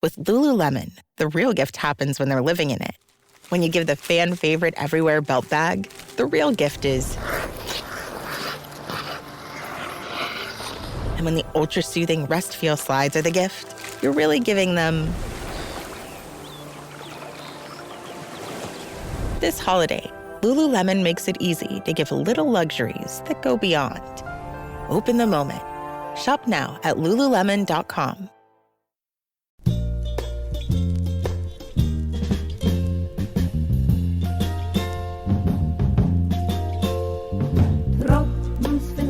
With Lululemon, the real gift happens when they're living in it. When you give the fan favorite everywhere belt bag, the real gift is... And when the ultra-soothing Rest Feel slides are the gift, you're really giving them... This holiday, Lululemon makes it easy to give little luxuries that go beyond. Open the moment. Shop now at Lululemon.com.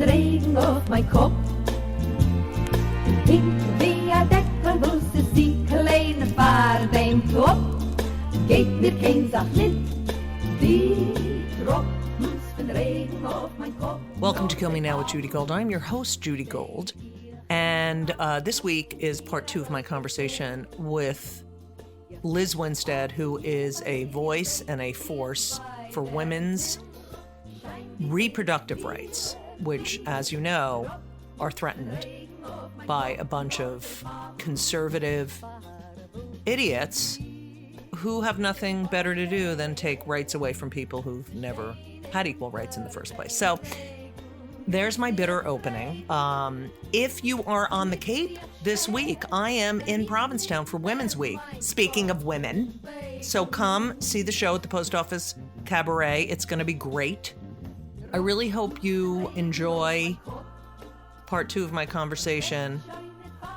Regen auf mein Kopf. Hinter der Deckelbus ist die kleine Fahrt im Top. Geht mir kein Sach mit, die Tropfen von Regen auf mein Kopf. Welcome to Kill Me Now with Judy Gold. I'm your host, Judy Gold. And this week is part 2 of my conversation with Lizz Winstead, who is a voice and a force for women's reproductive rights, which, as you know, are threatened by a bunch of conservative idiots who have nothing better to do than take rights away from people who've never had equal rights in the first place. So there's my bitter opening. If you are on the Cape this week, I am in Provincetown for Women's Week. Speaking of women, so come see the show at the Post Office Cabaret. It's going to be great. I really hope you enjoy part 2 of my conversation.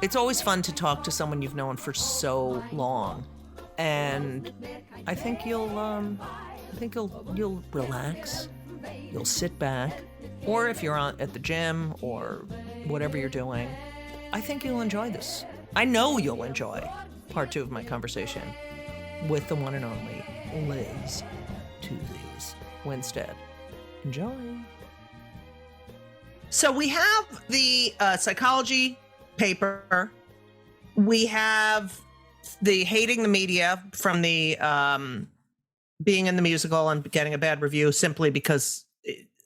It's always fun to talk to someone you've known for so long, and I think you'll relax, you'll sit back, or if you're at the gym or whatever you're doing, I think you'll enjoy this. I know you'll enjoy part 2 of my conversation with the one and only Lizz Winstead. Enjoy. So we have the psychology paper. We have the hating the media from the being in the musical and getting a bad review simply because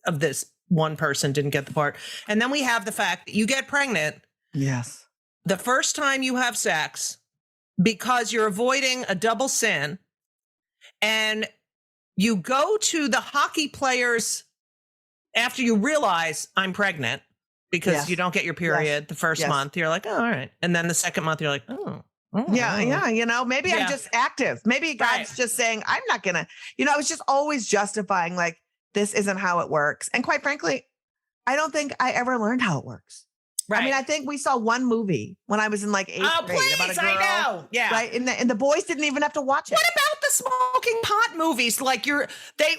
of this one person didn't get the part. And then we have the fact that you get pregnant. Yes. The first time you have sex because you're avoiding a double sin, and you go to the hockey players after you realize I'm pregnant because you don't get your period the first month. You're like, oh, all right. And then the second month, you're like, Yeah. You know, maybe I'm just active. Maybe God's just saying, I'm not going to, I was just always justifying like, this isn't how it works. And quite frankly, I don't think I ever learned how it works. Right. I mean, I think we saw one movie when I was in like 8th grade about a girl. I know. Yeah. Right. And the boys didn't even have to watch it. What about the smoking pot movies? Like they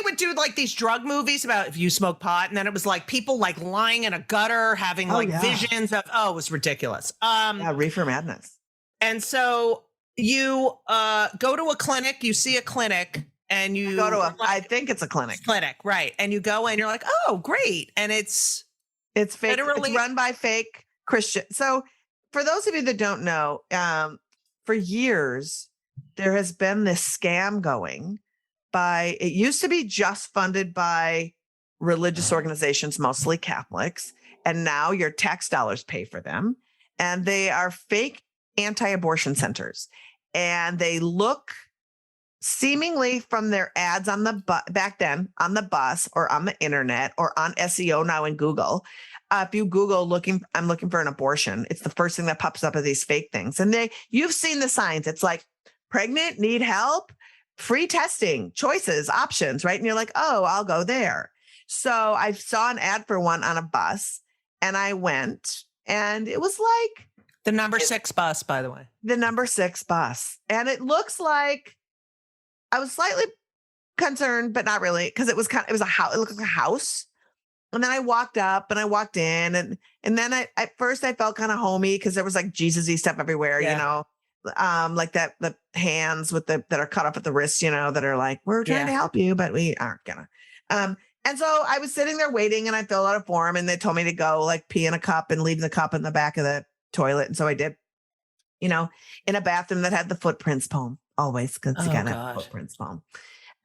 would do like these drug movies about if you smoke pot, and then it was like people like lying in a gutter having visions of, it was ridiculous. Reefer madness. And so you go to a clinic, you see a clinic, and you go to I think it's a clinic. Clinic, right. And you go in, you're like, oh, great. And it's fake. Literally. It's run by fake Christian. So for those of you that don't know, for years, there has been this scam going it used to be just funded by religious organizations, mostly Catholics. And now your tax dollars pay for them. And they are fake anti-abortion centers. And they look seemingly from their ads on the back then on the bus or on the internet or on SEO now in Google. If you Google I'm looking for an abortion, it's the first thing that pops up of these fake things. And you've seen the signs. It's like pregnant, need help, free testing, choices, options, right? And you're like, oh, I'll go there. So I saw an ad for one on a bus and I went, and it was like the number 6 bus, by the way, the number 6 bus. And it looks like, I was slightly concerned, but not really, because it was a house. It looked like a house. And then I walked up and I walked in, and then at first I felt kind of homey because there was like Jesus-y stuff everywhere, like the hands that are cut off at the wrist, that are like, we're trying to help you, but we aren't gonna. And so I was sitting there waiting, and I filled out a form, and they told me to go like pee in a cup and leave the cup in the back of the toilet. And so I did, in a bathroom that had the footprints poem. Always, because it's kind of footprints poem.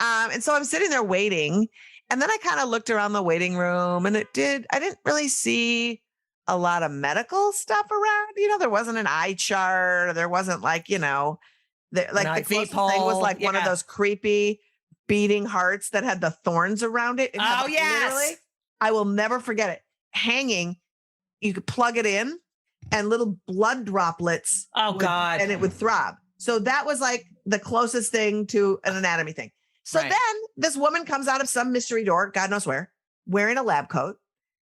And so I'm sitting there waiting, and then I kind of looked around the waiting room, and I didn't really see a lot of medical stuff around. There wasn't an eye chart. Or there wasn't like, the IV closest thing was pole, like one of those creepy beating hearts that had the thorns around it. Oh, yes. Literally, I will never forget it. Hanging, you could plug it in and little blood droplets. God. And it would throb. So that was like the closest thing to an anatomy thing. So then this woman comes out of some mystery door, God knows where, wearing a lab coat.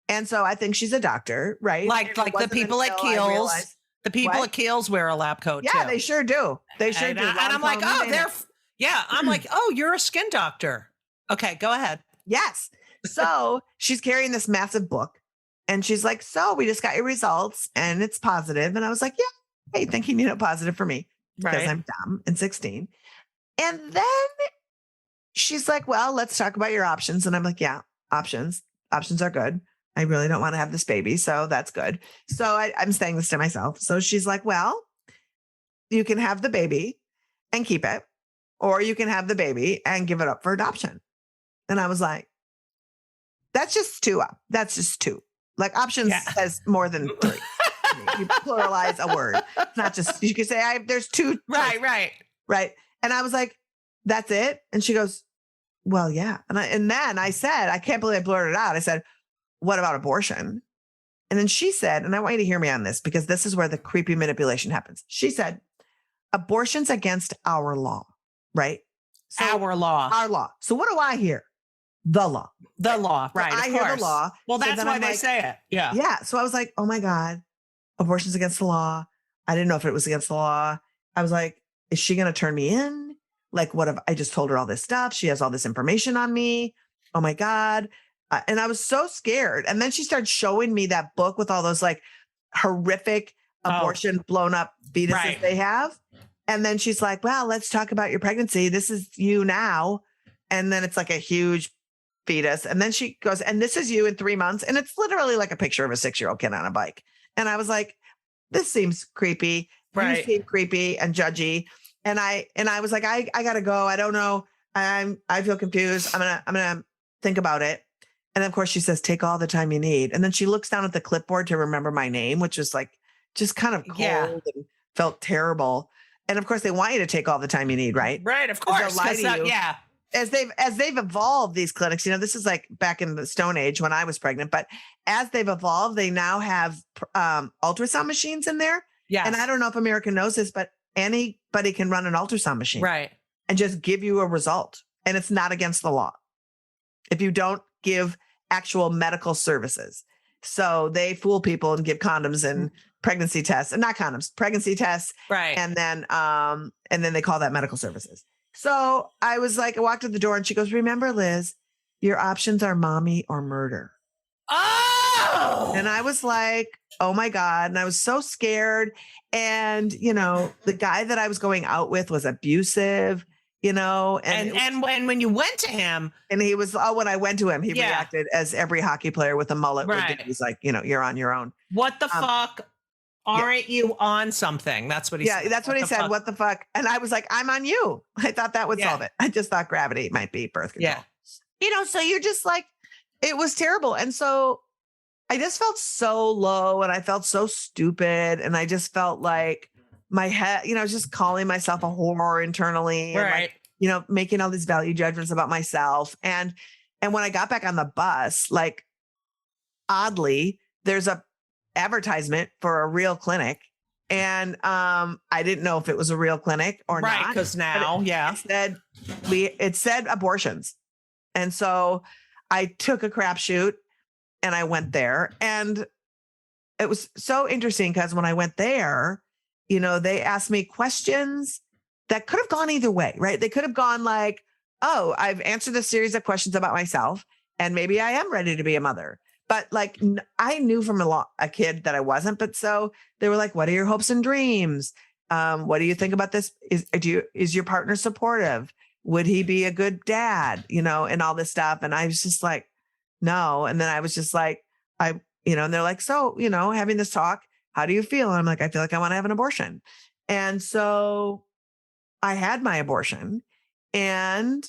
And so I think she's a doctor, right? Like the people at Keels. The people at Keels wear a lab coat Yeah, too. they sure do. They sure do. And I'm like, I'm like, oh, you're a skin doctor. Okay, go ahead. Yes. So she's carrying this massive book and she's like, so we just got your results and it's positive. And I was like, yeah, hey, thinking, positive for me because I'm dumb and 16. And then she's like, well, let's talk about your options. And I'm like, yeah, options are good. I really don't want to have this baby. So that's good. So I'm saying this to myself. So she's like, well, you can have the baby and keep it, or you can have the baby and give it up for adoption. And I was like, that's just two up. That's just two. Like options says more than three. You pluralize a word. It's not just, you could say there's two. Right. And I was like, that's it. And she goes, well, yeah. And then I said, I can't believe I blurted it out. I said, what about abortion? And then she said, and I want you to hear me on this because this is where the creepy manipulation happens. She said, abortion's against our law, right? So our law. So what do I hear? The law. The law, right. I hear the law. Well, that's why they say it. Yeah. Yeah. So I was like, oh my God, abortion's against the law. I didn't know if it was against the law. I was like, is she going to turn me in? Like, what if I just told her all this stuff? She has all this information on me. Oh my God. And I was so scared. And then she started showing me that book with all those like horrific abortion blown up fetuses they have. And then she's like, well, let's talk about your pregnancy. This is you now. And then it's like a huge fetus. And then she goes, and this is you in 3 months. And it's literally like a picture of a 6-year-old kid on a bike. And I was like, this seems creepy. You seem creepy and judgy. And I was like, I gotta go. I don't know. I feel confused. I'm gonna think about it. And of course she says, take all the time you need. And then she looks down at the clipboard to remember my name, which was like, just kind of cold and felt terrible. And of course they want you to take all the time you need, right? Right. Of course. Lie to you. Yeah. As they've evolved these clinics, this is like back in the Stone Age when I was pregnant, but as they've evolved, they now have ultrasound machines in there. Yeah. And I don't know if America knows this, but anybody can run an ultrasound machine. Right. And just give you a result. And it's not against the law if you don't give actual medical services. So they fool people and give condoms and pregnancy tests, and not condoms, pregnancy tests. Right. And then they call that medical services. So I was like, I walked to the door and she goes, remember, Liz, your options are mommy or murder. Oh. And I was like, oh my God. And I was so scared. And, the guy that I was going out with was abusive, and when you went to him, and he was, when I went to him, he reacted as every hockey player with a mullet would do. He's like, you're on your own. What the fuck? Aren't you on something? That's what he said. Yeah, that's what he said. What the fuck? And I was like, I'm on you. I thought that would solve it. I just thought gravity might be birth control. Yeah. So you're just like, it was terrible. And so I just felt so low and I felt so stupid. And I just felt like my head, I was just calling myself a whore internally. Right. And like, making all these value judgments about myself. And when I got back on the bus, like oddly, there's a advertisement for a real clinic. And I didn't know if it was a real clinic or not. Right. Because now, it said abortions. And so I took a crapshoot and I went there. And it was so interesting because when I went there, they asked me questions that could have gone either way, right? They could have gone like, oh, I've answered a series of questions about myself and maybe I am ready to be a mother. But like, I knew from a kid that I wasn't. But so they were like, what are your hopes and dreams? What do you think about this? Is your partner supportive? Would he be a good dad? And all this stuff. And I was just like, no. And then I was just like, and they're like, so, having this talk, how do you feel? And I'm like, I feel like I want to have an abortion. And so I had my abortion, and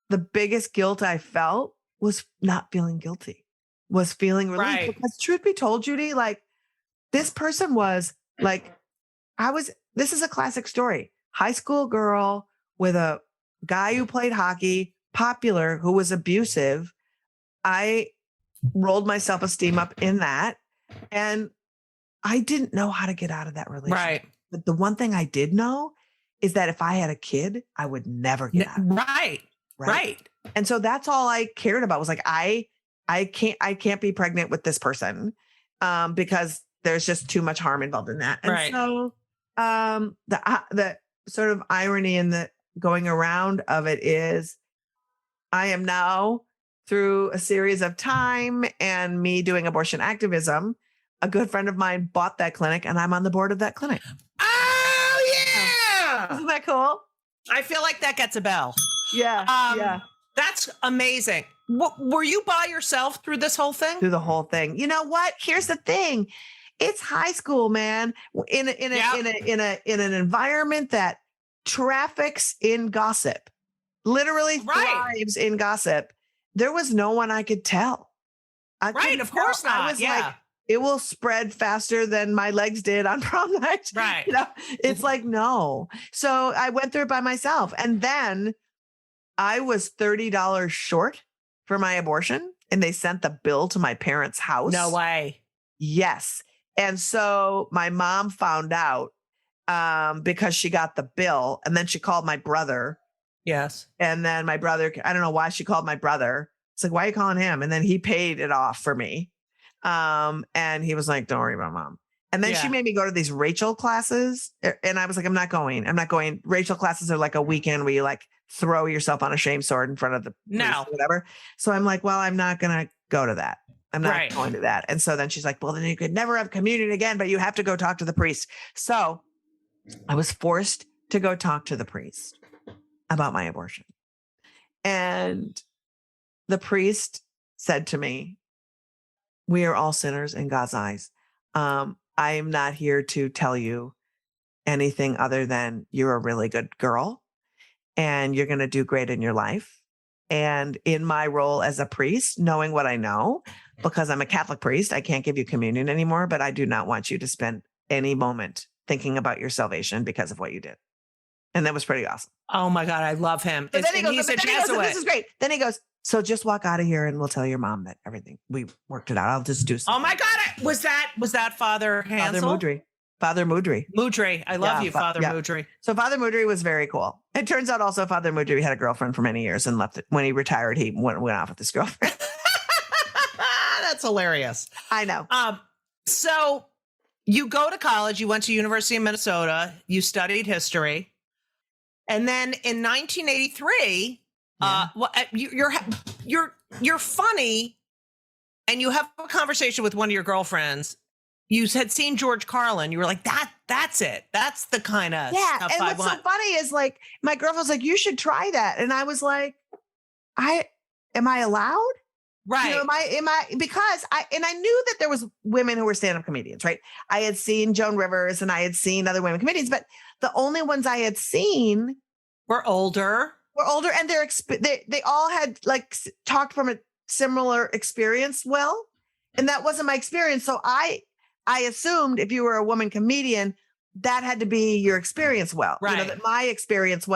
the biggest guilt I felt was not feeling guilty. was feeling relief. Right. Because truth be told, Judy, like this person was like, this is a classic story. High school girl with a guy who played hockey, popular, who was abusive. I rolled my self-esteem up in that. And I didn't know how to get out of that relationship. Right. But the one thing I did know is that if I had a kid, I would never get out of it. Right. And so that's all I cared about was like, I can't be pregnant with this person because there's just too much harm involved in that. And so the sort of irony in the going around of it is I am now, through a series of time and me doing abortion activism, a good friend of mine bought that clinic and I'm on the board of that clinic. Oh, yeah. Isn't that cool? I feel like that gets a bell. Yeah. That's amazing. Were you by yourself through this whole thing? Through the whole thing. You know what? Here's the thing. It's high school, man. In an environment that traffics in gossip, literally thrives in gossip. There was no one I could tell. Of course not. I was like, it will spread faster than my legs did on prom night. Right. It's like, no. So I went through it by myself. And then I was $30 short for my abortion. And they sent the bill to my parents' house. No way. Yes. And so my mom found out because she got the bill. And then she called my brother. Yes. And then my brother, I don't know why she called my brother. It's like, why are you calling him? And then he paid it off for me. And he was like, don't worry about mom. And then she made me go to these Rachel classes. And I was like, I'm not going. Rachel classes are like a weekend where you like throw yourself on a shame sword in front of the priest or whatever. So I'm like, well, I'm not going to go to that. I'm not going to that. And so then she's like, well, then you could never have communion again, but you have to go talk to the priest. So I was forced to go talk to the priest about my abortion. And the priest said to me, we are all sinners in God's eyes. I am not here to tell you anything other than you're a really good girl and you're going to do great in your life. And in my role as a priest, knowing what I know, because I'm a Catholic priest, I can't give you communion anymore, but I do not want you to spend any moment thinking about your salvation because of what you did. And that was pretty awesome. Oh my God, I love him. But then he goes, he's a Jesuit. this is great. Then he goes, so just walk out of here and we'll tell your mom that we worked it out. I'll just do something. Oh my God. Was that Father Hansel? Father Moudry. Moudry. I love you, Father Moudry. So Father Moudry was very cool. It turns out also Father Moudry had a girlfriend for many years and left it. When he retired, he went off with his girlfriend. That's hilarious. I know. So you go to college, you went to University of Minnesota, you studied history. And then in 1983, you're funny, and you have a conversation with one of your girlfriends. You had seen George Carlin. You were like, that's it. That's the kind of stuff and I what's want. so funny is like my girlfriend was like, you should try that, and I was like, am I allowed? Right. You know, because I knew that there was women who were stand-up comedians, right? I had seen Joan Rivers and I had seen other women comedians, but the only ones I had seen were older, and they all had like talked from a similar experience. Well, and that wasn't my experience. So I assumed if you were a woman comedian, that had to be your experience. Well, right. You know, that my experience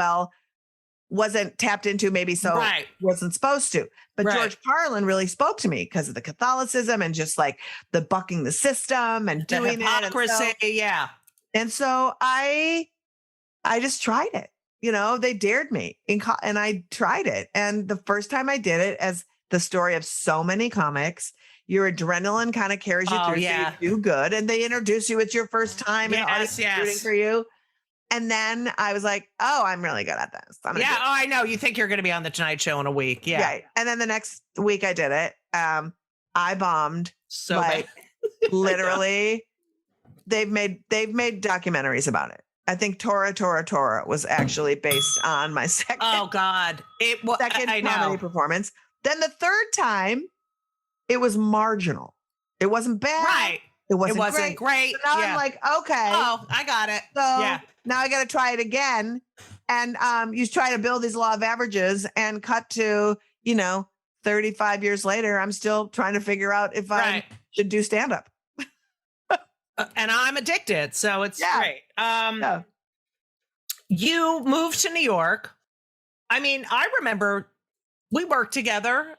wasn't tapped into, maybe so wasn't supposed to. But George Carlin really spoke to me because of the Catholicism and just like the bucking the system and doing the hypocrisy. it. And so I just tried it. You know, they dared me and I tried it. And the first time I did it, as the story of so many comics, your adrenaline kind of carries you through. So you do good. And they introduce you. It's your first time and audience rooting for you. And then I was like, oh, I'm really good at this. I know. You think you're going to be on the Tonight Show in a week. Yeah. Right. And then the next week I did it. I bombed. So like, literally, they've made documentaries about it. I think Tora was actually based on my second. Oh God. Second comedy performance. Then the third time, it was marginal. It wasn't bad. Right. It wasn't great. So now I'm like, okay. Oh, I got it. So now I got to try it again. And you try to build these law of averages and cut to, 35 years later, I'm still trying to figure out if I should do stand-up. And I'm addicted, so it's great. You moved to New York. I mean, I remember we worked together.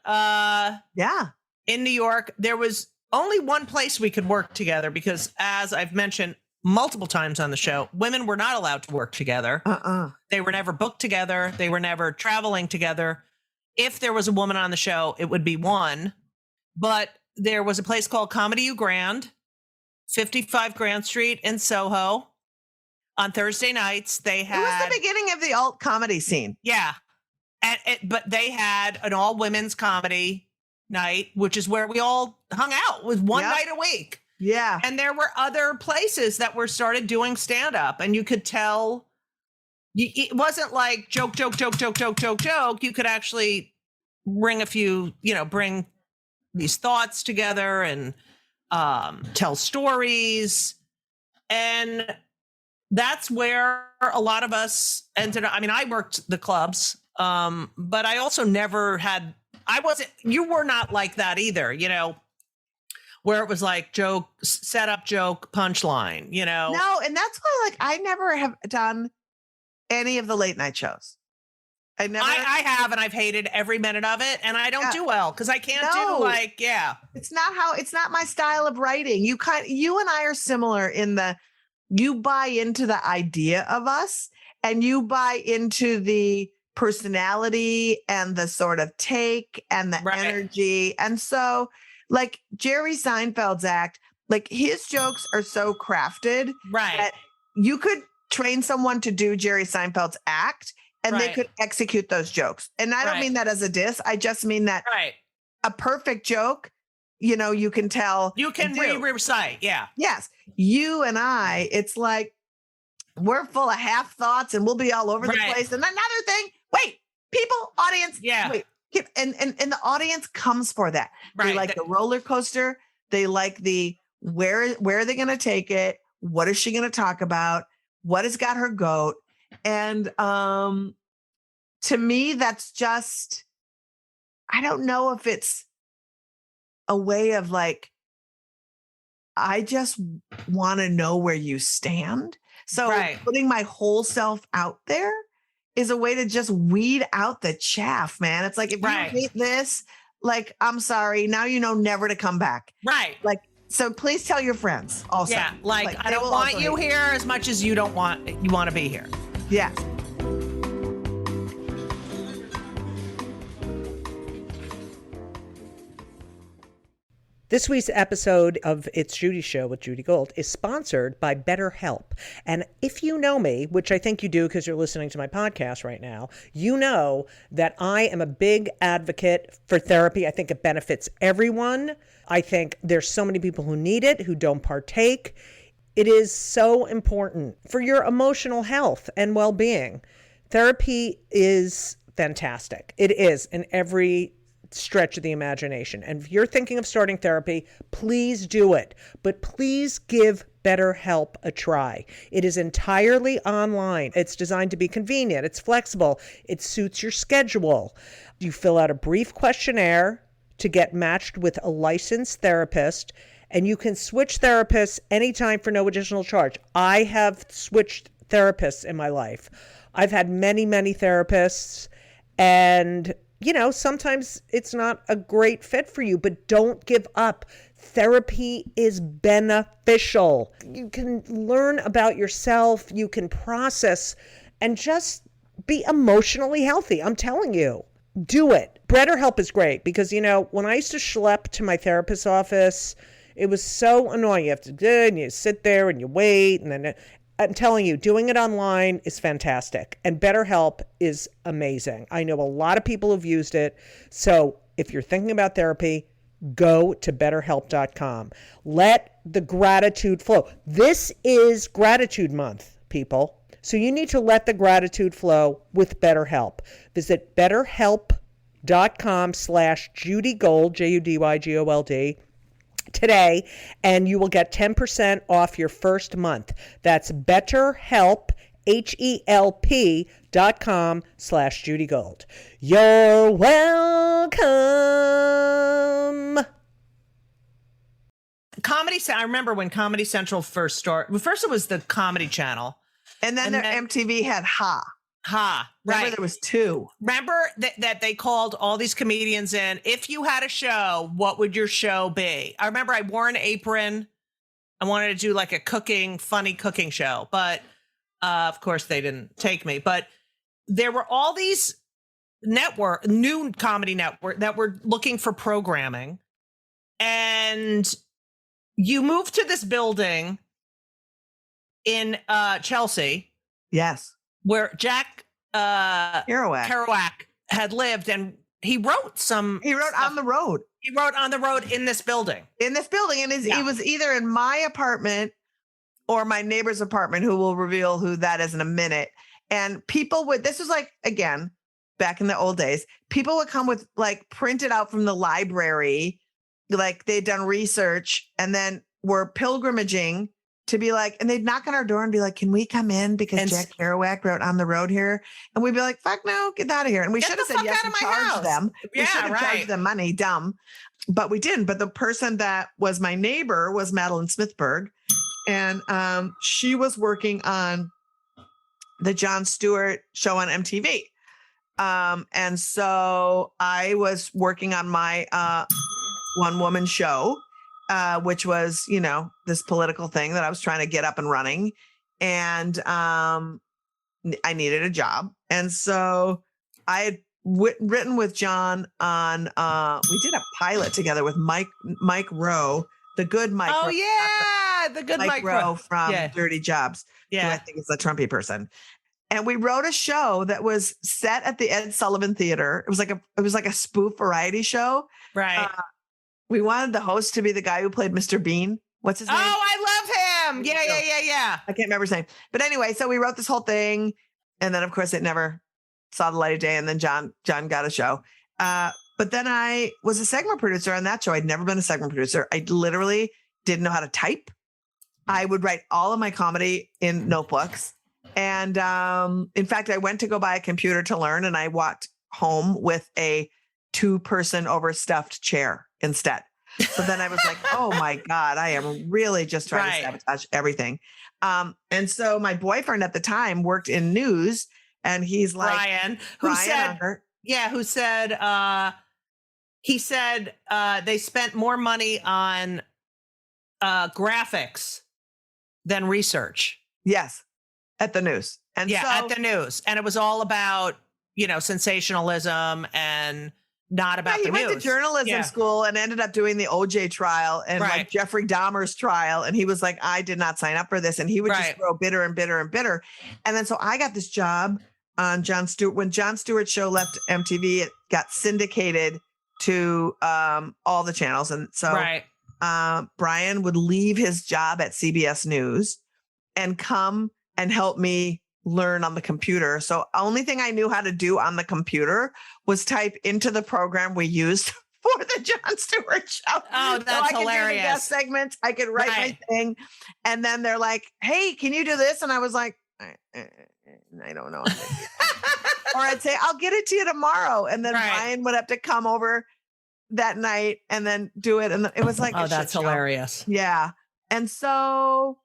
In New York. There was only one place we could work together because, as I've mentioned multiple times on the show, women were not allowed to work together. They were never booked together. They were never traveling together. If there was a woman on the show, it would be one. But there was a place called Comedy U Grand, 55 Grand Street in Soho. On Thursday nights, they had... It was the beginning of the alt comedy scene. Yeah. But they had an all-women's comedy night, which is where we all hung out, with one night a week. Yeah. And there were other places that were started doing stand-up, and you could tell... It wasn't like joke. You could actually bring a few, bring these thoughts together and tell stories. And that's where a lot of us ended up. I mean, I worked the clubs, but I also never had, you were not like that either, where it was like joke, set up joke, punchline, No, and that's why I never have done any of the late night shows. I have, and I've hated every minute of it, and I don't do well because I can't do It's not my style of writing. You and I are similar in you buy into the idea of us, and you buy into the personality and the sort of take and the energy. And so like Jerry Seinfeld's act, like his jokes are so crafted that you could train someone to do Jerry Seinfeld's act and they could execute those jokes. And I don't mean that as a diss. I just mean that a perfect joke, you can tell. You can recite. Yeah. Yes. You and I, it's like we're full of half thoughts and we'll be all over the place. And another thing, people, audience. Yeah. And the audience comes for that. They like the roller coaster. They like the, where are they going to take it? What is she going to talk about? What has got her goat? And to me, that's just, I don't know if it's a way of like, I just want to know where you stand. So putting my whole self out there is a way to just weed out the chaff, man. It's like, if you hate this, like, I'm sorry, now you know never to come back. Right. Like, so please tell your friends also. Yeah, like I don't want you here as much as you want to be here. Yeah. This week's episode of It's Judy Show with Judy Gold is sponsored by BetterHelp. And if you know me, which I think you do because you're listening to my podcast right now, you know that I am a big advocate for therapy. I think it benefits everyone. I think there's so many people who need it, who don't partake. It is so important for your emotional health and well-being. Therapy is fantastic. It is in every stretch of the imagination. And if you're thinking of starting therapy, please do it. But please give BetterHelp a try. It is entirely online. It's designed to be convenient. It's flexible. It suits your schedule. You fill out a brief questionnaire to get matched with a licensed therapist, and you can switch therapists anytime for no additional charge. I have switched therapists in my life. I've had many, many therapists, and sometimes it's not a great fit for you, but don't give up. Therapy is beneficial. You can learn about yourself. You can process and just be emotionally healthy. I'm telling you, do it. BetterHelp is great because, when I used to schlep to my therapist's office, it was so annoying. You have to do it and you sit there and you wait. And then I'm telling you, doing it online is fantastic. And BetterHelp is amazing. I know a lot of people who've used it. So if you're thinking about therapy, go to BetterHelp.com. Let the gratitude flow. This is Gratitude Month, people. So you need to let the gratitude flow with BetterHelp. Visit BetterHelp.com/JudyGold, JudyGold, today, and you will get 10% off your first month. That's BetterHelp, HELP.com/Judy Gold. You're welcome. I remember when Comedy Central first started. Well, first it was the Comedy Channel. And then MTV had Ha. Right. There was two. Remember that they called all these comedians in. If you had a show, what would your show be? I remember I wore an apron. I wanted to do like a funny cooking show, but of course they didn't take me. But there were all these new comedy network that were looking for programming, and you moved to this building in Chelsea. Yes. Where Jack Kerouac had lived, and he wrote on the road. He wrote on the road in this building. And he was either in my apartment or my neighbor's apartment, who will reveal who that is in a minute. And this was like, again, back in the old days, people would come with like printed out from the library, like they'd done research and then were pilgrimaging to be like, and they'd knock on our door and be like, can we come in? Because Jack Kerouac wrote On the Road here. And we'd be like, fuck no, get out of here. And we should have said yes and charged them. We should have charged them money, dumb. But we didn't. But the person that was my neighbor was Madeline Smithberg. And she was working on the Jon Stewart show on MTV. And so I was working on my one-woman show, which was, this political thing that I was trying to get up and running. And I needed a job. And so I had written with John on, we did a pilot together with Mike Rowe, the good Mike. Oh, Rowe, yeah. The good Mike Rowe from Dirty Jobs. Yeah. Who I think is a Trumpy person. And we wrote a show that was set at the Ed Sullivan Theater. It was like a spoof variety show. Right. We wanted the host to be the guy who played Mr. Bean. What's his name? Oh, I love him. Yeah. I can't remember his name. But anyway, so we wrote this whole thing. And then, of course, it never saw the light of day. And then John got a show. But then I was a segment producer on that show. I'd never been a segment producer. I literally didn't know how to type. I would write all of my comedy in notebooks. And in fact, I went to go buy a computer to learn. And I walked home with a 2-person overstuffed chair instead. So then I was like, oh my God, I am really just trying to sabotage everything. And so my boyfriend at the time worked in news, and he's like, Brian he said they spent more money on graphics than research. Yes. At the news. And at the news. And it was all about, sensationalism and not about the news. He went to journalism school and ended up doing the OJ trial and like Jeffrey Dahmer's trial. And he was like, I did not sign up for this. And he would just grow bitter and bitter and bitter. And then so I got this job on Jon Stewart. When Jon Stewart's show left MTV, it got syndicated to all the channels. And so Brian would leave his job at CBS News and come and help me learn on the computer. So only thing I knew how to do on the computer was type into the program we used for the Jon Stewart show. Oh, that's so I hilarious. could do the guest segments. I could write my thing. And then they're like, hey, can you do this? And I was like, I don't know. Or I'd say, I'll get it to you tomorrow. And then Brian would have to come over that night and then do it. And it was like, oh, that's hilarious. Yeah. And so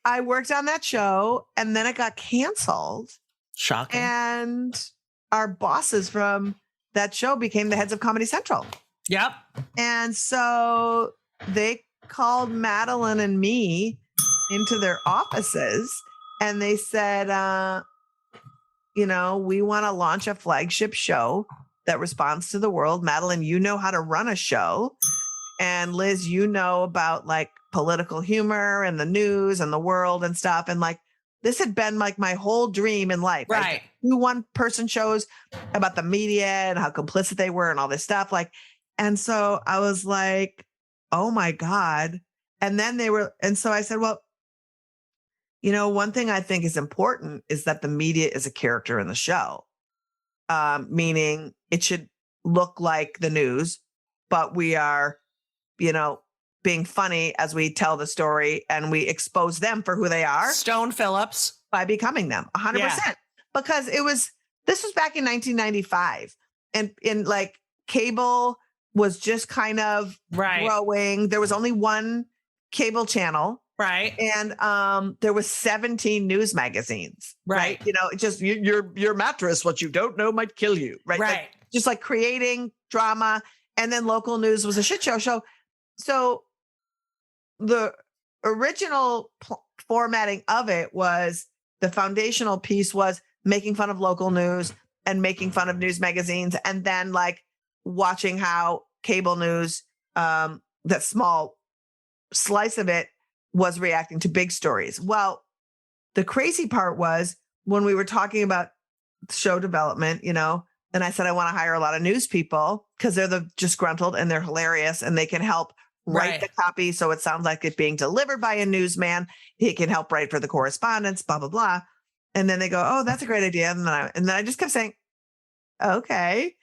I worked on that show, and then it got canceled. Shocking. And our bosses from that show became the heads of Comedy Central. Yep. And so they called Madeline and me into their offices, and they said, we want to launch a flagship show that responds to the world. Madeline, you know how to run a show. And Liz, you know about like political humor and the news and the world and stuff. And like, this had been like my whole dream in life. Right. Do 1-person shows about the media and how complicit they were and all this stuff. Like, and so I was like, oh my God. And then so I said, well, one thing I think is important is that the media is a character in the show. Meaning it should look like the news, but we are, being funny as we tell the story and we expose them for who they are. Stone Phillips. By becoming them 100%. Yeah. Because this was back in 1995 and in like cable was just kind of growing. There was only one cable channel. Right. And there was 17 news magazines. Right. You know, just your mattress, what you don't know might kill you. Right. Right. Like, just like creating drama. And then local news was a shit show. So the original formatting of it was the foundational piece was making fun of local news and making fun of news magazines. And then like watching how cable news, that small slice of it, was reacting to big stories. Well, the crazy part was when we were talking about show development, you know, and I said, I want to hire a lot of news people because they're the disgruntled and they're hilarious and they can help write the copy. So it sounds like it's being delivered by a newsman. He can help write for the correspondence, blah, blah, blah. And then they go, oh, that's a great idea. And then I just kept saying, okay.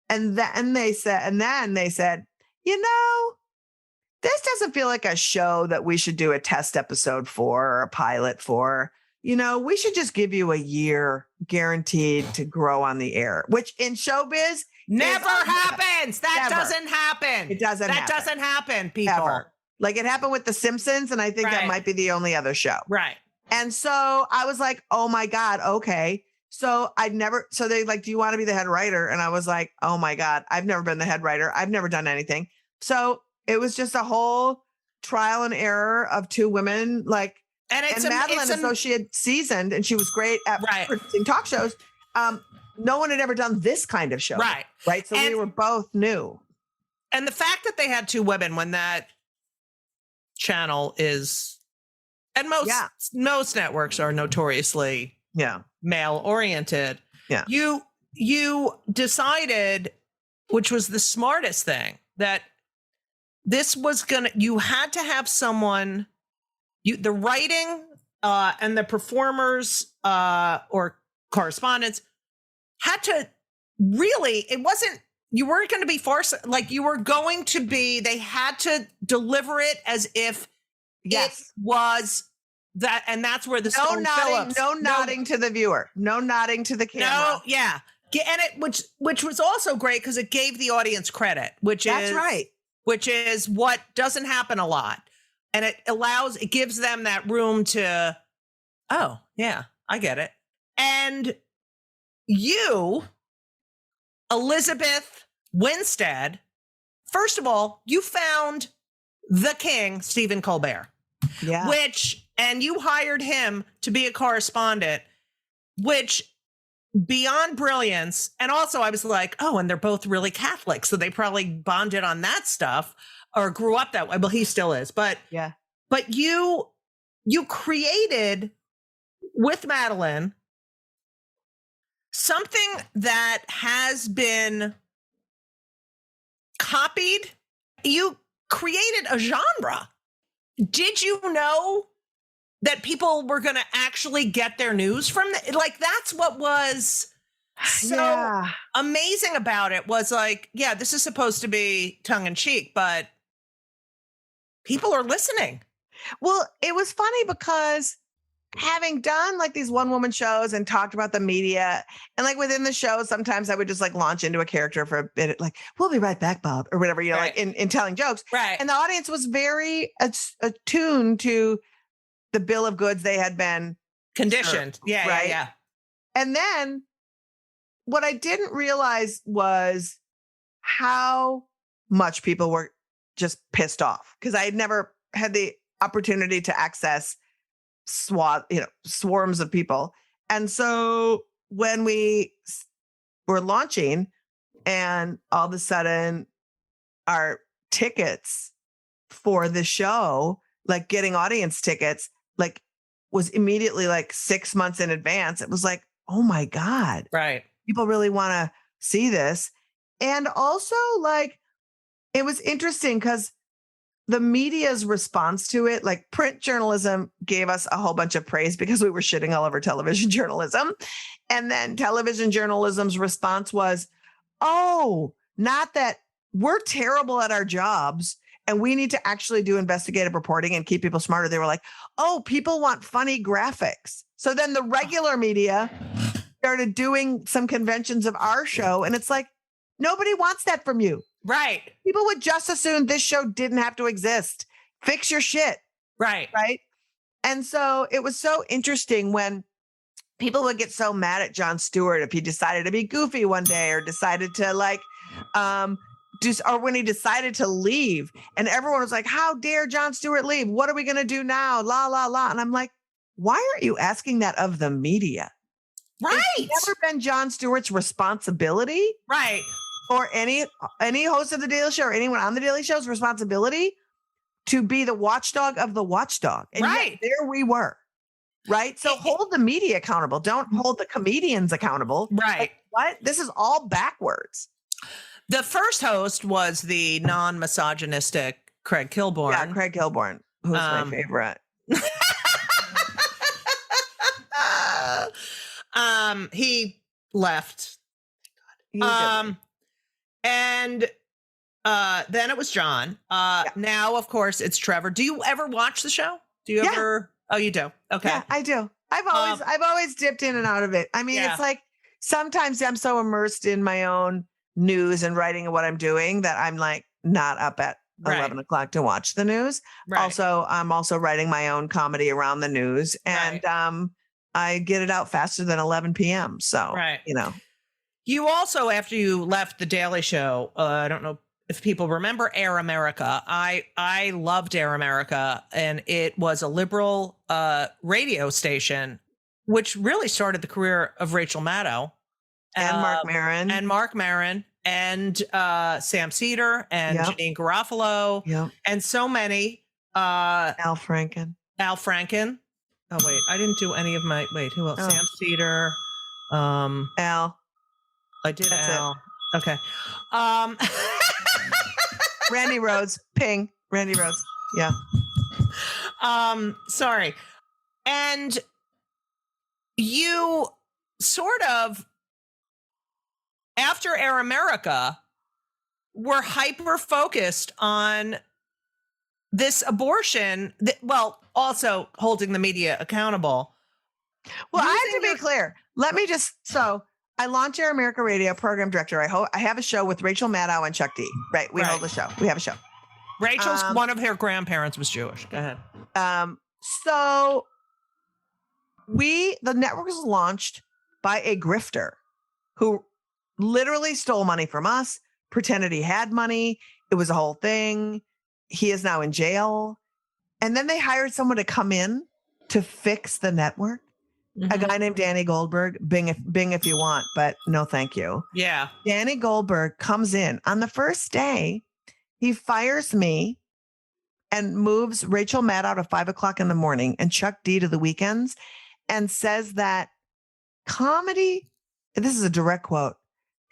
And then they said, you know, this doesn't feel like a show that we should do a test episode for or a pilot for. You know, we should just give you a year guaranteed to grow on the air, which in showbiz never happens. That Never. doesn't happen. It doesn't That happen. doesn't happen, people. Ever. Like it happened with The Simpsons, and I think that might be the only other show. Right. And so I was like, oh my God, okay. So they like, do you want to be the head writer? And I was like, oh my God, I've never been the head writer. I've never done anything. So it was just a whole trial and error of two women, like, and Madeline, as though she had seasoned and she was great at producing talk shows. No one had ever done this kind of show. Right. So we were both new. And the fact that they had two women when that channel is, and most networks are notoriously male oriented. Yeah. You decided, which was the smartest thing, that this was you had to have someone, the writing and the performers or correspondents had to really, you weren't going to be forced, like you were going to be, they had to deliver it as if it was that, and that's where the nodding to the viewer, no nodding to the camera. And which was also great because it gave the audience credit, which is what doesn't happen a lot. And it gives them that room to, oh yeah, I get it. And you, Elizabeth Winstead, first of all, you found the king, Stephen Colbert. Yeah. And you hired him to be a correspondent, which beyond brilliance. And also I was like, oh, and they're both really Catholic. So they probably bonded on that stuff or grew up that way. Well, he still is, but you created with Madeline something that has been copied. You created a genre. Did you know that people were going to actually get their news from like, that's what was so amazing about it, was like, this is supposed to be tongue in cheek, but people are listening. Well, it was funny because having done like these one woman shows and talked about the media, and like within the show, sometimes I would just like launch into a character for a bit, like, we'll be right back, Bob, or whatever, you know, like in telling jokes. Right. And the audience was very attuned to the bill of goods they had been conditioned. Served, yeah. And then what I didn't realize was how much people were just pissed off, because I had never had the opportunity to access swarms of people. And so when we were launching and all of a sudden our tickets for the show, like getting audience tickets, like was immediately like 6 months in advance. It was like, oh my God. Right. People really want to see this. And also like, it was interesting because the media's response to it, like print journalism gave us a whole bunch of praise because we were shitting all over television journalism. And then television journalism's response was, oh, not that we're terrible at our jobs and we need to actually do investigative reporting and keep people smarter. They were like, oh, people want funny graphics. So then the regular media started doing some conventions of our show. And it's like, nobody wants that from you. Right. People would just assume this show didn't have to exist. Fix your shit. Right. Right. And so it was so interesting when people would get so mad at Jon Stewart if he decided to be goofy one day or decided to or when he decided to leave, and everyone was like, how dare Jon Stewart leave? What are we going to do now? La, la, la. And I'm like, why aren't you asking that of the media? Right. It's never been Jon Stewart's responsibility. Right. Or any host of the Daily Show or anyone on the Daily Show's responsibility to be the watchdog of the watchdog. And right. Yet there we were. Right. So hold the media accountable. Don't hold the comedians accountable. Right. Like, what? This is all backwards. The first host was the non-misogynistic Craig Kilborn. Yeah, Craig Kilborn, who's my favorite. He left. And then it was John. Now, of course, it's Trevor. Do you ever watch the show? Do you ever? Oh, you do. Okay. Yeah, I do. I've always dipped in and out of it. I mean, it's like sometimes I'm so immersed in my own news and writing and what I'm doing that I'm like not up at 11 o'clock to watch the news. Right. Also, I'm also writing my own comedy around the news, and I get it out faster than 11 p.m. So, You also, after you left the Daily Show, I don't know if people remember Air America. I loved Air America, and it was a liberal radio station, which really started the career of Rachel Maddow. And Mark Maron. And Sam Cedar and Janine Garofalo and so many. Al Franken. Oh, wait, I didn't do any of my, who else? Sam Cedar. Al. I did That's Al. It. Okay. Randy Rhoads. Ping. Randy Rhoads. Yeah. Sorry. And you sort of, after Air America, were hyper focused on this abortion, also holding the media accountable. Well, I have to be clear. So I launched Air America Radio, program director. I have a show with Rachel Maddow and Chuck D. Right. We hold a show. We have a show. Rachel's one of her grandparents was Jewish. Go ahead. So the network was launched by a grifter who literally stole money from us, pretended he had money. It was a whole thing. He is now in jail. And then they hired someone to come in to fix the network. Mm-hmm. A guy named Danny Goldberg, Bing if you want, but no, thank you. Yeah. Danny Goldberg comes in on the first day. He fires me and moves Rachel Maddow to 5 o'clock in the morning and Chuck D to the weekends, and says that comedy, this is a direct quote,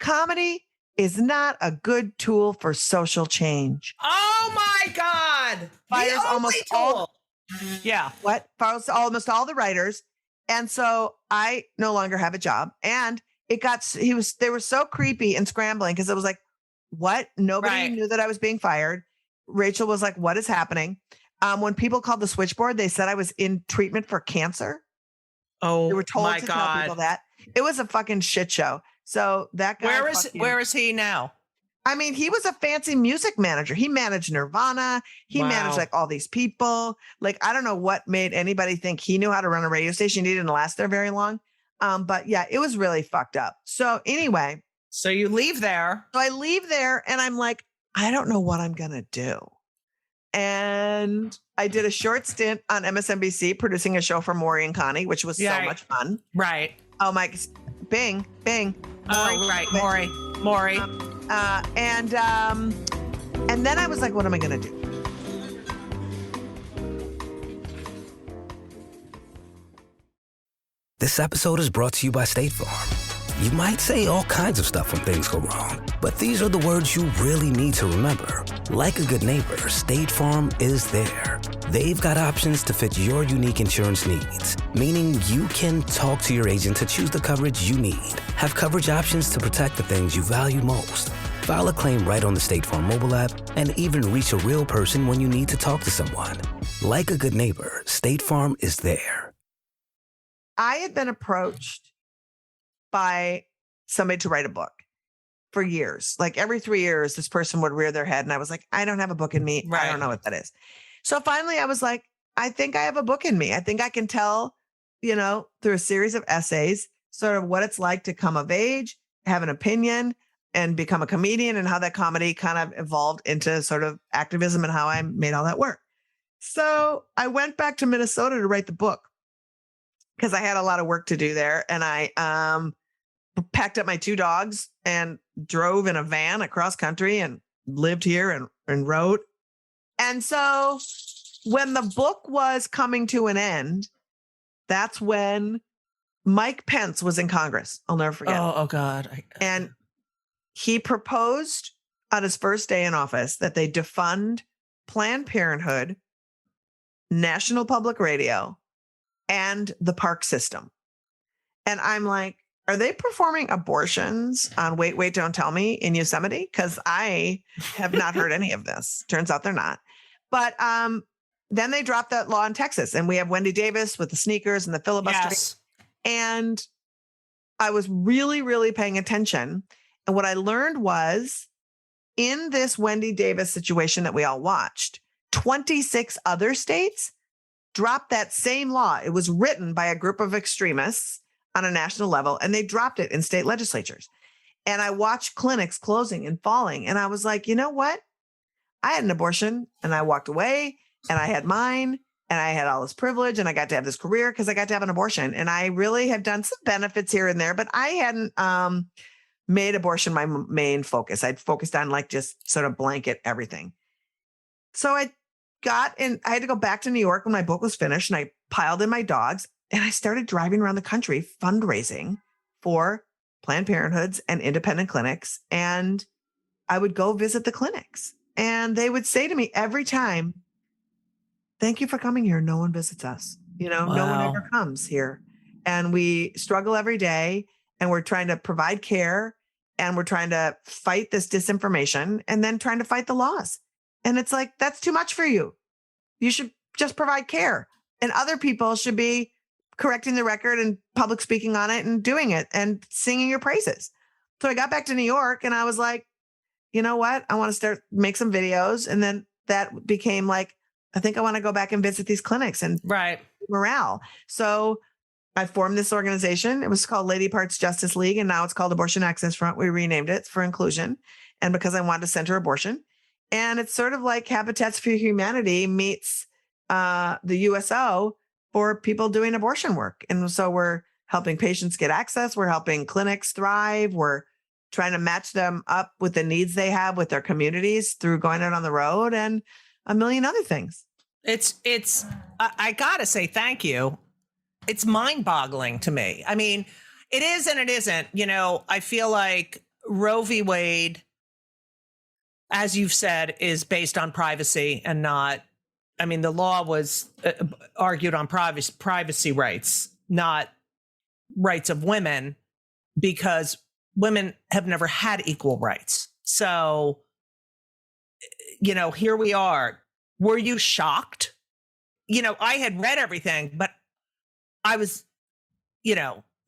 comedy is not a good tool for social change. Oh my God. Fires almost all. Yeah. What? Fires almost all the writers. And so I no longer have a job. And they were so creepy and scrambling because it was like, what? Nobody knew that I was being fired. Rachel was like, what is happening? When people called the switchboard, they said I was in treatment for cancer. Oh, they were told to tell people that. It was a fucking shit show. So that guy. Where is he now? I mean, he was a fancy music manager. He managed Nirvana. He managed like all these people. Like, I don't know what made anybody think he knew how to run a radio station. He didn't last there very long. But yeah, it was really fucked up. So anyway. So you leave there. So I leave there and I'm like, I don't know what I'm going to do. And I did a short stint on MSNBC producing a show for Maury and Connie, which was so much fun. Right. Oh my, Bing. Oh, right. Maury. And then I was like, what am I going to do? This episode is brought to you by State Farm. You might say all kinds of stuff when things go wrong, but these are the words you really need to remember. Like a good neighbor, State Farm is there. They've got options to fit your unique insurance needs, meaning you can talk to your agent to choose the coverage you need. Have coverage options to protect the things you value most. File a claim right on the State Farm mobile app and even reach a real person when you need to talk to someone. Like a good neighbor, State Farm is there. I had been approached by somebody to write a book for years. Like every 3 years, this person would rear their head. And I was like, I don't have a book in me. I don't know what that is. So finally, I was like, I think I have a book in me. I think I can tell, through a series of essays, sort of what it's like to come of age, have an opinion, and become a comedian, and how that comedy kind of evolved into sort of activism and how I made all that work. So I went back to Minnesota to write the book because I had a lot of work to do there. And I packed up my 2 dogs and drove in a van across country and lived here and wrote. And so when the book was coming to an end, that's when Mike Pence was in Congress. I'll never forget. Oh God. And he proposed on his first day in office that they defund Planned Parenthood, National Public Radio, and the park system. And I'm like, are they performing abortions on Wait, Wait, Don't Tell Me in Yosemite? Because I have not heard any of this. Turns out they're not. But then they dropped that law in Texas, and we have Wendy Davis with the sneakers and the filibuster. Yes. And I was really, really paying attention. And what I learned was in this Wendy Davis situation that we all watched, 26 other states dropped that same law. It was written by a group of extremists on a national level, and they dropped it in state legislatures. And I watched clinics closing and falling. And I was like, you know what? I had an abortion and I walked away, and I had mine, and I had all this privilege, and I got to have this career because I got to have an abortion. And I really have done some benefits here and there, but I hadn't made abortion my main focus. I'd focused on like just sort of blanket everything. So I had to go back to New York when my book was finished, and I piled in my dogs, and I started driving around the country fundraising for Planned Parenthoods and independent clinics. And I would go visit the clinics, and they would say to me every time, thank you for coming here. No one visits us. No one ever comes here. And we struggle every day, and we're trying to provide care, and we're trying to fight this disinformation, and then trying to fight the laws. And it's like, that's too much for you. You should just provide care, and other people should be correcting the record and public speaking on it and doing it and singing your praises. So I got back to New York, and I was like, you know what? I want to make some videos. And then that became like, I think I want to go back and visit these clinics and morale. So I formed this organization. It was called Lady Parts Justice League, and now it's called Abortion Access Front. We renamed it for inclusion, and because I wanted to center abortion. And it's sort of like Habitats for Humanity meets the USO for people doing abortion work. And so we're helping patients get access. We're helping clinics thrive. We're trying to match them up with the needs they have with their communities through going out on the road and a million other things. I gotta say thank you. It's mind-boggling to me. I mean, it is and it isn't. I feel like Roe v. Wade, as you've said, is based on privacy and not, the law was argued on privacy rights, not rights of women, because women have never had equal rights. So, here we are. Were you shocked? I had read everything, but I was,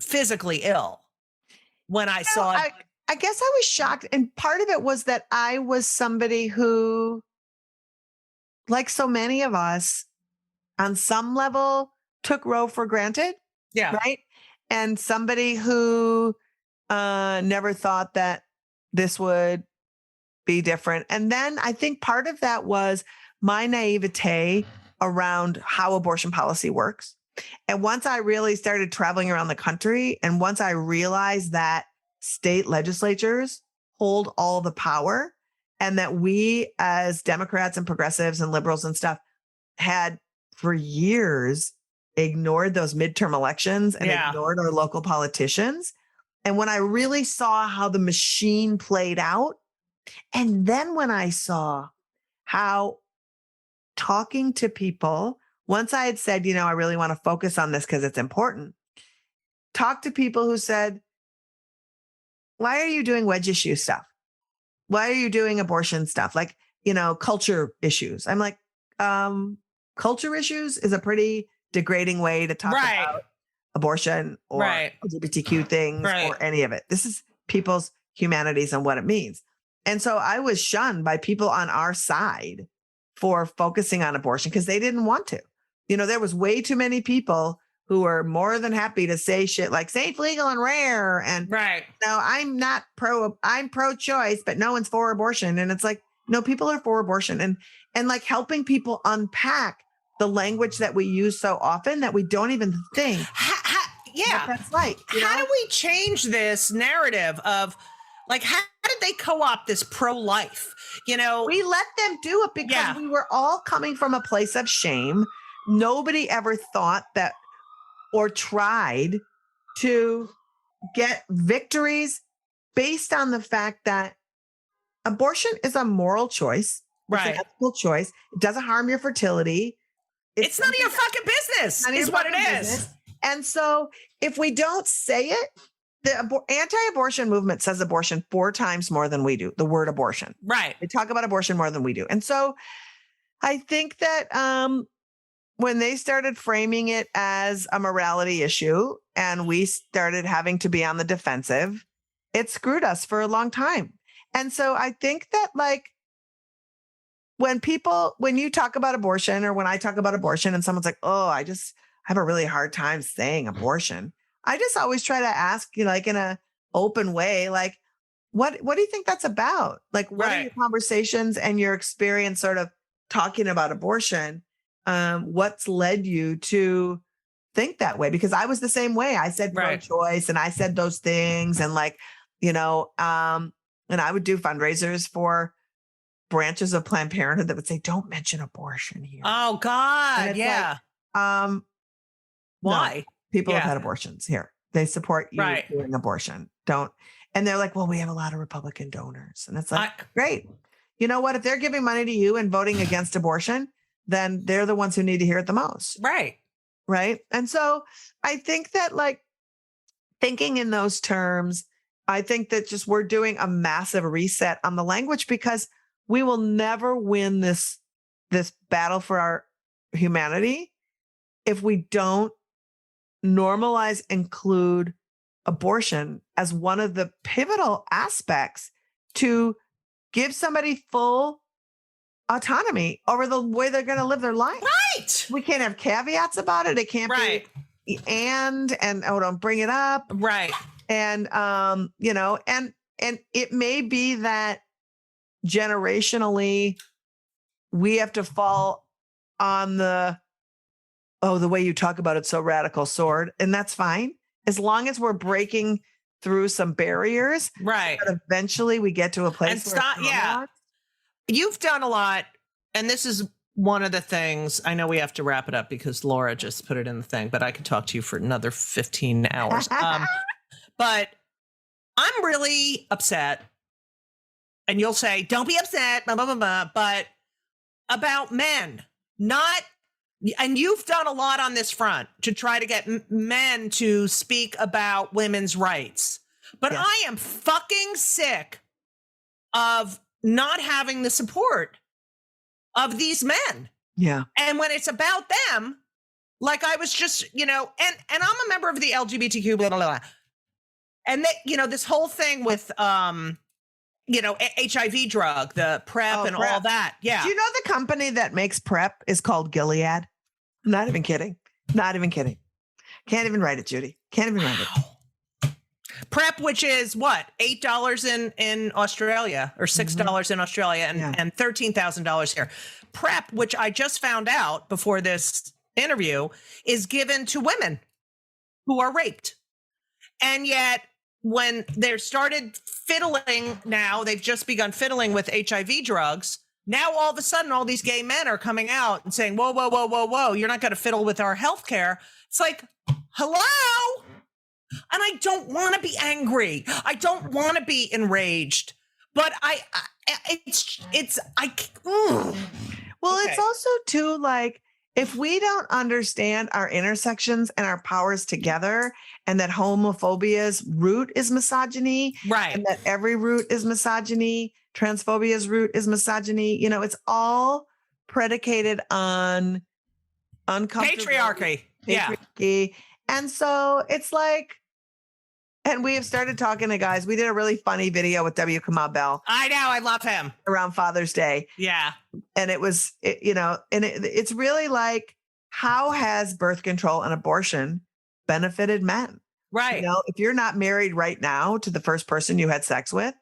physically ill when I saw it. I guess I was shocked. And part of it was that I was somebody who, like so many of us, on some level, took Roe for granted. Yeah. Right. And somebody who never thought that this would be different. And then I think part of that was my naivete around how abortion policy works. And once I really started traveling around the country, and once I realized that state legislatures hold all the power, and that we as Democrats and progressives and liberals and stuff had for years ignored those midterm elections and ignored our local politicians. And when I really saw how the machine played out, and then when I saw how talking to people, once I had said, I really want to focus on this because it's important, talk to people who said, why are you doing wedge issue stuff? why are you doing abortion stuff? Like, culture issues. I'm like, culture issues is a pretty degrading way to talk about abortion or LGBTQ things or any of it. This is people's humanities and what it means. And so I was shunned by people on our side for focusing on abortion because they didn't want to. There was way too many people who were more than happy to say shit like safe, legal, and rare. And I'm not I'm pro-choice, but no one's for abortion. And it's like, no, people are for abortion. And like helping people unpack the language that we use so often that we don't even think. What that's like. How do we change this narrative of like, how did they co-opt this pro-life? We let them do it because we were all coming from a place of shame. Nobody ever thought that or tried to get victories based on the fact that abortion is a moral choice. It's an ethical choice. It doesn't harm your fertility. It's none of your fucking business, is what it is. And so if we don't say it, the anti-abortion movement says abortion 4 times more than we do, the word abortion. Right. They talk about abortion more than we do. And so I think that when they started framing it as a morality issue and we started having to be on the defensive, it screwed us for a long time. And so I think that like, when you talk about abortion or when I talk about abortion and someone's like, oh, I have a really hard time saying abortion. I just always try to ask you like in a open way, like, what do you think that's about? Like, what are your conversations and your experience sort of talking about abortion? What's led you to think that way? Because I was the same way. I said pro-choice and I said those things and like, and I would do fundraisers for branches of Planned Parenthood that would say, don't mention abortion here. Oh God. Yeah. Like, why? No, people have had abortions here. They support you doing abortion. Don't. And they're like, well, we have a lot of Republican donors. And it's like, great. You know what? If they're giving money to you and voting against abortion, then they're the ones who need to hear it the most. Right. Right. And so I think that like thinking in those terms, I think that just we're doing a massive reset on the language because we will never win this battle for our humanity if we don't normalize, include abortion as one of the pivotal aspects to give somebody full autonomy over the way they're going to live their life. Right. We can't have caveats about it. It can't be don't bring it up. Right. And, and it may be that generationally we have to fall on the way you talk about it so radical sword. And that's fine. As long as we're breaking through some barriers. Right. But eventually we get to a place where you've done a lot. And this is one of the things, I know we have to wrap it up because Laura just put it in the thing, but I could talk to you for another 15 hours. But I'm really upset. And you'll say, don't be upset, blah, blah, blah, blah, but about men, and you've done a lot on this front to try to get men to speak about women's rights. But I am fucking sick of not having the support of these men. Yeah. And when it's about them, like I was just, and I'm a member of the LGBTQ, blah, blah, blah. And this whole thing with, HIV drug, the PrEP and all that. Yeah. Do you know the company that makes PrEP is called Gilead? I'm not even kidding. Not even kidding. Can't even write it, Judy. Can't even write it. PrEP, which is what? $8 in Australia or $6 in Australia and $13,000 here. PrEP, which I just found out before this interview, is given to women who are raped. And yet when they're started fiddling now, they've just begun fiddling with HIV drugs. Now, all of a sudden, all these gay men are coming out and saying, whoa, whoa, whoa, whoa, whoa, you're not going to fiddle with our health care. It's like, hello? And I don't want to be angry. I don't want to be enraged. But it's Well, it's also too like, If we don't understand our intersections and our powers together, and that homophobia's root is misogyny, Right. and that every root is misogyny, transphobia's root is misogyny, it's all predicated on uncomfortable Patriarchy. Yeah. patriarchy. And so it's like, and we have started talking to guys. We did a really funny video with W. Kamau Bell I know. I love him. around Father's Day. Yeah. And it was, it's really like, how has birth control and abortion benefited men? Right. If you're not married right now to the first person you had sex with,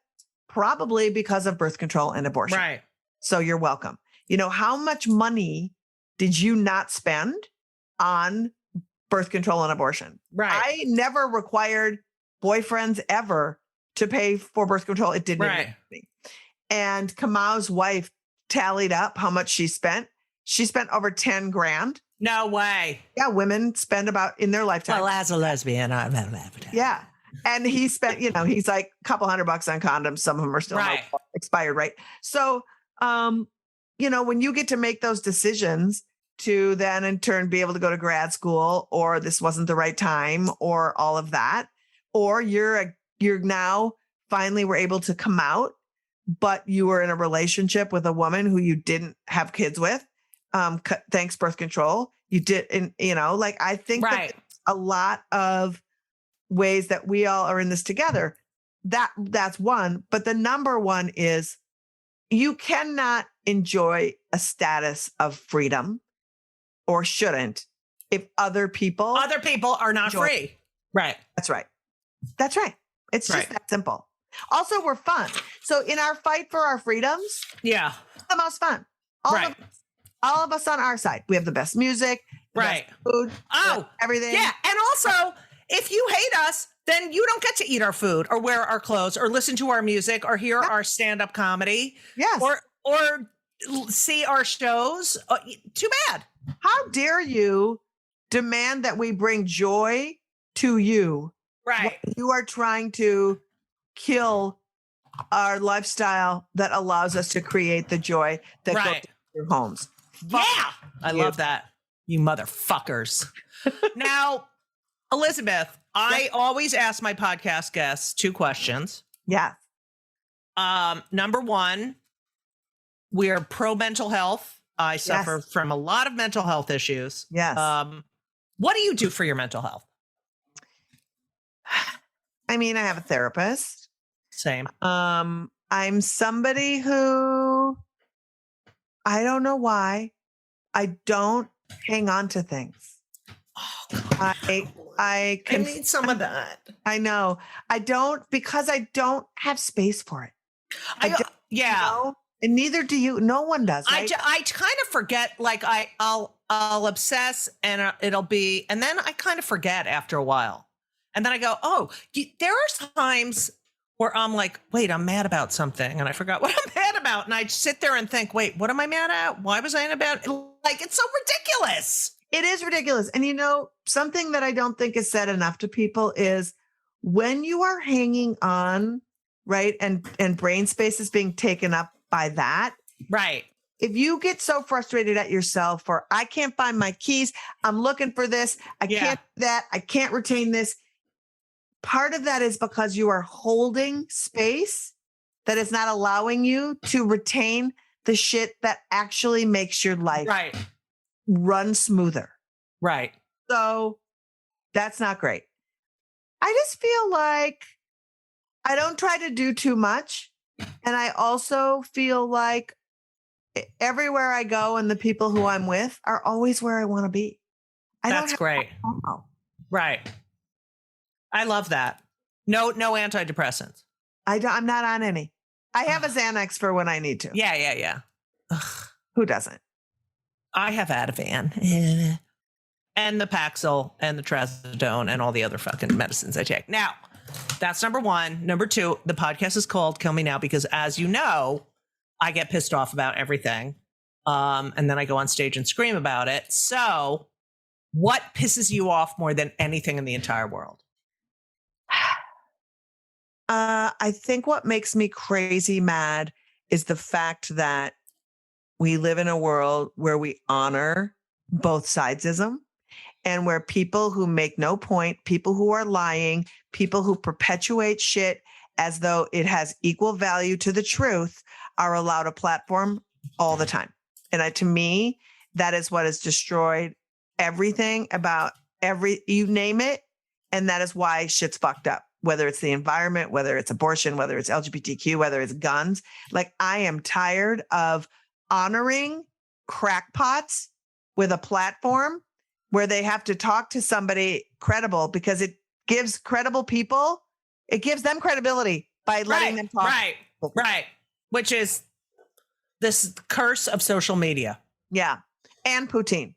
probably because of birth control and abortion. Right. So you're welcome. How much money did you not spend on birth control and abortion? Right. I never required boyfriends ever to pay for birth control. It didn't. Right. And Kamau's wife tallied up how much she spent. She spent over 10 grand. No way. Yeah. Women spend about in their lifetime. Well, as a lesbian, Yeah. And he spent, he's like a couple $100 on condoms. Some of them are still expired. Right. So, when you get to make those decisions to then in turn be able to go to grad school, or this wasn't the right time, or all of that, or you're now finally were able to come out, but you were in a relationship with a woman who you didn't have kids with. Thanks birth control. You did. And, I think that a lot of ways that we all are in this together. That's one. But the number one is you cannot enjoy a status of freedom, or shouldn't, if other people are not free. Right. That's right. It's just that simple. Also, we're fun. So in our fight for our freedoms, yeah, it's the most fun. All of us on our side. We have the best music, the best food, everything. Yeah. And also, if you hate us, then you don't get to eat our food or wear our clothes or listen to our music or hear our stand-up comedy. Yes. Or see our shows. Too bad. How dare you demand that we bring joy to you? Right. You are trying to kill our lifestyle that allows us to create the joy that goes to your homes. I love that. You motherfuckers. Now, Elizabeth, I always ask my podcast guests 2 questions. Yes. Number one, we are pro mental health. I suffer from a lot of mental health issues. Yes. What do you do for your mental health? I mean, I have a therapist. Same. I'm somebody who, I don't know why, I don't hang on to things. I need some of that. I know. I don't, because I don't have space for it. And neither do you. No one does. Right? I kind of forget. Like I'll obsess, and it'll be, and then I kind of forget after a while, and then I go, oh, there are times where I'm like, wait, I'm mad about something, and I forgot what I'm mad about, and I sit there and think, wait, what am I mad at? Why was I about? Like, it's so ridiculous. It is ridiculous. And something that I don't think is said enough to people is when you are hanging on, right, and brain space is being taken up by that. Right. If you get so frustrated at yourself for, I can't find my keys, I'm looking for this, I can't do that, I can't retain this. Part of that is because you are holding space that is not allowing you to retain the shit that actually makes your life run smoother. Right. So that's not great. I just feel like I don't try to do too much. And I also feel like everywhere I go and the people who I'm with are always where I want to be. That's great. Right. I love that. No antidepressants. I'm not on any. I have a Xanax for when I need to. Yeah. Ugh. Who doesn't? I have Ativan and the Paxil and the Trazodone and all the other fucking medicines I take. Now, that's number one. Number two, the podcast is called Kill Me Now because, as you know, I get pissed off about everything. And then I go on stage and scream about it. So what pisses you off more than anything in the entire world? I think what makes me crazy mad is the fact that we live in a world where we honor both sidesism, and where people who make no point, people who are lying, people who perpetuate shit as though it has equal value to the truth are allowed a platform all the time. And to me, that is what has destroyed everything about you name it. And that is why shit's fucked up, whether it's the environment, whether it's abortion, whether it's LGBTQ, whether it's guns. Like, I am tired of honoring crackpots with a platform where they have to talk to somebody credible, because it gives credible people, it gives them credibility by letting them talk. Right. Which is this curse of social media. Yeah. And poutine.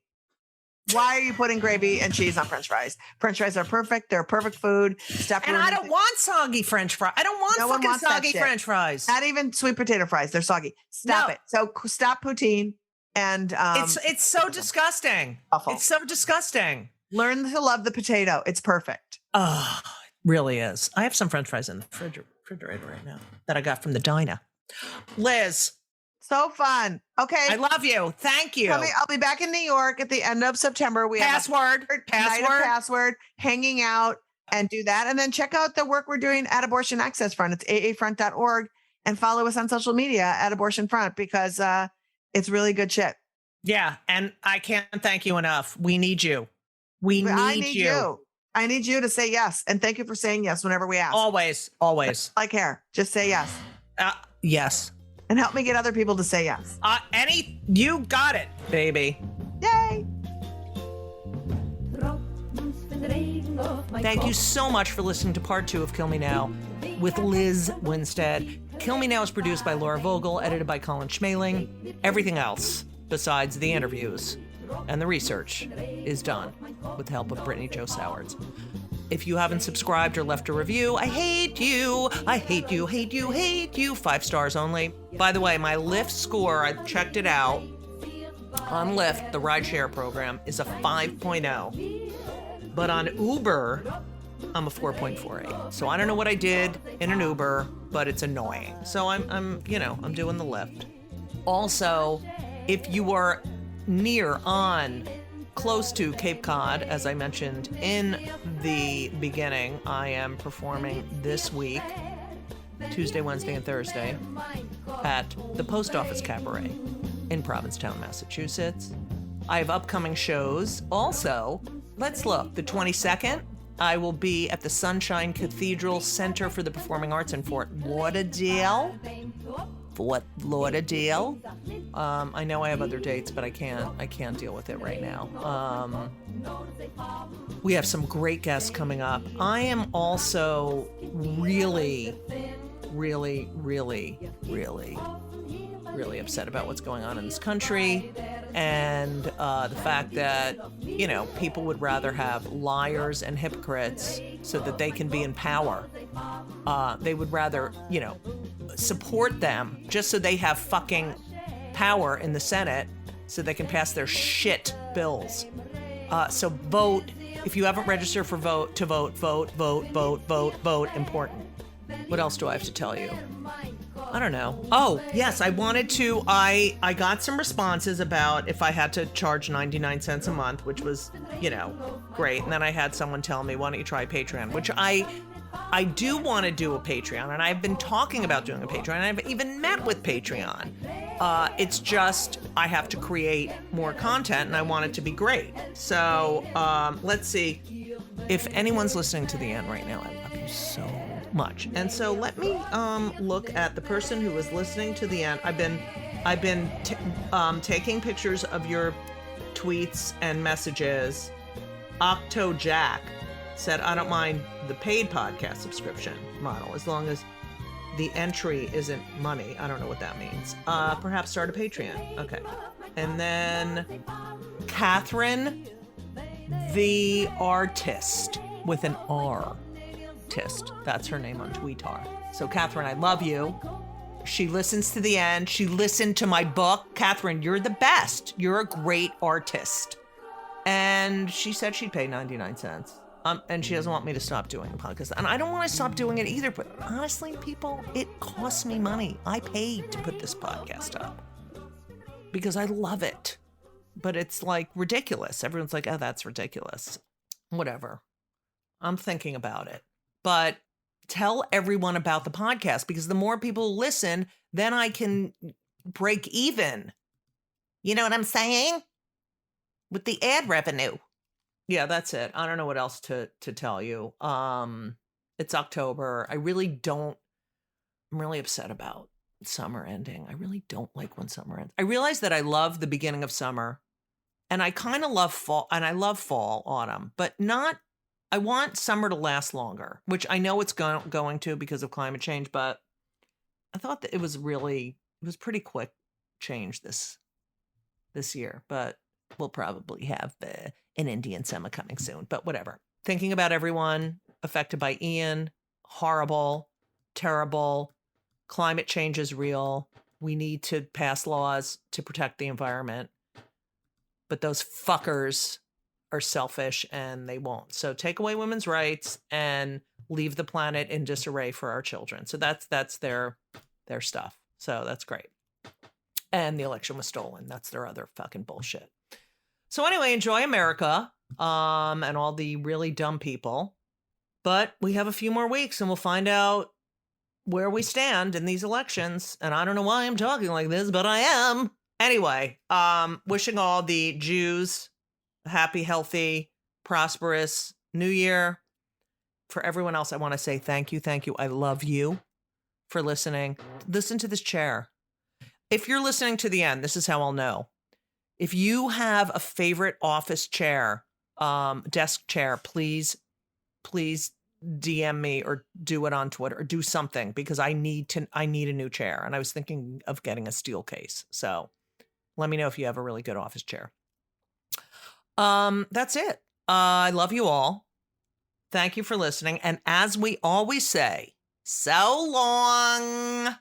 Why are you putting gravy and cheese on French fries? French fries are perfect. They're perfect food. And I don't want soggy French fries. I don't want fucking soggy French fries. Not even sweet potato fries. They're soggy. Stop it. So stop poutine. And it's so disgusting. Awful. It's so disgusting. Learn to love the potato. It's perfect. Oh, it really is. I have some French fries in the refrigerator right now that I got from the diner. Liz. So fun. Okay. I love you. Thank you. I'll be back in New York at the end of September. We have night of password, hanging out, and do that. And then check out the work we're doing at Abortion Access Front. It's aafront.org, and follow us on social media at Abortion Front, because it's really good shit. Yeah. And I can't thank you enough. We need you. I need you. I need you to say yes. And thank you for saying yes whenever we ask. Always. Like hair. Just say yes. Yes. And help me get other people to say yes. You got it, baby. Yay. Thank you so much for listening to part 2 of Kill Me Now with Lizz Winstead. Kill Me Now is produced by Laura Vogel, edited by Colin Schmaling. Everything else, besides the interviews and the research, is done with the help of Brittany Jo Sowards. If you haven't subscribed or left a review, I hate you. I hate you, hate you, hate you. 5 stars only. By the way, my Lyft score, I checked it out on Lyft, the rideshare program, is a 5.0. But on Uber, I'm a 4.48. So I don't know what I did in an Uber, but it's annoying. So I'm doing the Lyft. Also, if you are close to Cape Cod, as I mentioned in the beginning, I am performing this week, Tuesday, Wednesday, and Thursday, at the Post Office Cabaret in Provincetown, Massachusetts. I have upcoming shows. Also, let's look. The 22nd, I will be at the Sunshine Cathedral Center for the Performing Arts in Fort Lauderdale. I know I have other dates, but I can't deal with it right now. We have some great guests coming up. I am also really upset about what's going on in this country, and the fact that, people would rather have liars and hypocrites so that they can be in power. They would rather, support them just so they have fucking power in the Senate so they can pass their shit bills. So vote. If you haven't registered for vote. Important. What else do I have to tell you? I don't know. Oh, yes, I got some responses about if I had to charge 99 cents a month, which was, great. And then I had someone tell me, why don't you try Patreon, which I do want to do a Patreon, and I've been talking about doing a Patreon, and I've even met with Patreon. It's just I have to create more content, and I want it to be great. So let's see. If anyone's listening to the end right now, I love you so much. And so let me look at the person who was listening to the end. I've been taking pictures of your tweets and messages. Octo Jack said, I don't mind the paid podcast subscription model as long as the entry isn't money. I don't know what that means. Perhaps start a Patreon. Okay. And then Catherine the Artist with an R. Tist. That's her name on Twitter. So Catherine, I love you. She listens to the end. She listened to my book. Catherine, you're the best. You're a great artist. And she said she'd pay 99 cents. And she doesn't want me to stop doing the podcast. And I don't want to stop doing it either. But honestly, people, it costs me money. I paid to put this podcast up because I love it. but it's like ridiculous. Everyone's like, oh, that's ridiculous. Whatever. I'm thinking about it. But tell everyone about the podcast, because the more people listen, then I can break even. You know what I'm saying? With the ad revenue. Yeah, that's it. I don't know what else to tell you. It's October. I'm really upset about summer ending. I really don't like when summer ends. I realize that I love the beginning of summer, and I kind of love fall, and I love fall, autumn, but not, I want summer to last longer, which I know it's going to because of climate change, but I thought that it was pretty quick change this year, but we'll probably have an Indian summer coming soon, but whatever. Thinking about everyone affected by Ian, horrible, terrible. Climate change is real. We need to pass laws to protect the environment. But those fuckers are selfish and they won't. So take away women's rights and leave the planet in disarray for our children. So that's their stuff. So that's great. And the election was stolen. That's their other fucking bullshit. So anyway, enjoy America, and all the really dumb people. But we have a few more weeks and we'll find out where we stand in these elections. And I don't know why I'm talking like this, but I am. Anyway, wishing all the Jews a happy, healthy, prosperous New Year. For everyone else, I want to say thank you. Thank you. I love you for listening. Listen to this chair. If you're listening to the end, this is how I'll know. If you have a favorite office chair, desk chair, please DM me or do it on Twitter or do something, because I need a new chair. And I was thinking of getting a steel case. So let me know if you have a really good office chair. That's it. I love you all. Thank you for listening. And as we always say, so long.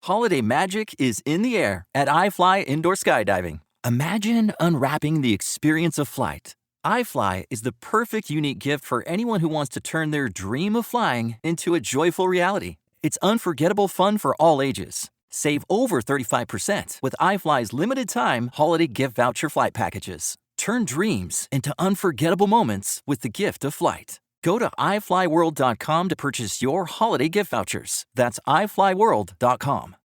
Holiday magic is in the air at iFly Indoor Skydiving. Imagine unwrapping the experience of flight. iFly is the perfect unique gift for anyone who wants to turn their dream of flying into a joyful reality. It's unforgettable fun for all ages. Save over 35% with iFly's limited-time holiday gift voucher flight packages. Turn dreams into unforgettable moments with the gift of flight. Go to iFlyWorld.com to purchase your holiday gift vouchers. That's iFlyWorld.com.